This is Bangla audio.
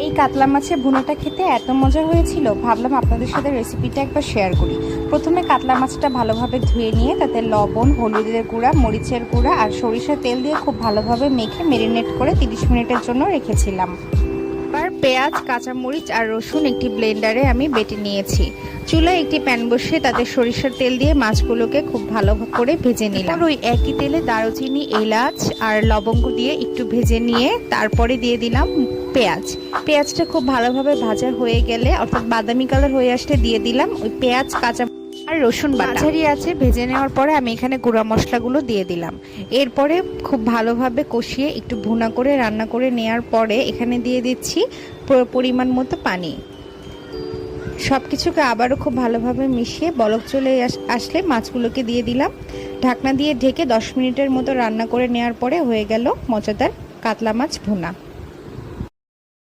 এই কাতলা মাছের ভুনাটা খেতে এত মজা হয়েছিল, ভাবলাম আপনাদের সাথে রেসিপিটা একবার শেয়ার করি। প্রথমে কাতলা মাছটা ভালোভাবে ধুয়ে নিয়ে তাতে লবণ, হলুদের গুঁড়া, মরিচের গুঁড়া আর সরিষার তেল দিয়ে খুব ভালোভাবে মেখে ম্যারিনেট করে 30 মিনিটের জন্য রেখেছিলাম। এবার পেঁয়াজ, কাঁচামরিচ আর রসুন একটি ব্লেন্ডারে আমি বেটে নিয়েছি। চুলায় একটি প্যান বসিয়ে তাতে সরিষার তেল দিয়ে মাছগুলোকে খুব ভালো করে ভেজে নিলাম। ওই একই তেলে দারুচিনি, এলাচ আর লবঙ্গ দিয়ে একটু ভেজে নিয়ে তারপরে দিয়ে দিলাম পেঁয়াজটা খুব ভালোভাবে ভাজা হয়ে গেলে, অর্থাৎ বাদামি কালার হয়ে আসলে দিয়ে দিলাম ওই পেঁয়াজ, কাঁচা আর রসুন বাটা। মাঝারি আছে ভেজে নেওয়ার পরে আমি এখানে গুঁড়া মশলাগুলো দিয়ে দিলাম। এরপরে খুব ভালোভাবে কষিয়ে একটু ভুনা করে রান্না করে নেওয়ার পরে এখানে দিয়ে দিচ্ছি পরিমাণ মতো পানি। সব কিছুকে আবারও খুব ভালোভাবে মিশিয়ে বলক চলে আসলে মাছগুলোকে দিয়ে দিলাম। ঢাকনা দিয়ে ঢেকে 10 মিনিটের মতো রান্না করে নেওয়ার পরে হয়ে গেল মজাদার কাতলা মাছ ভুনা।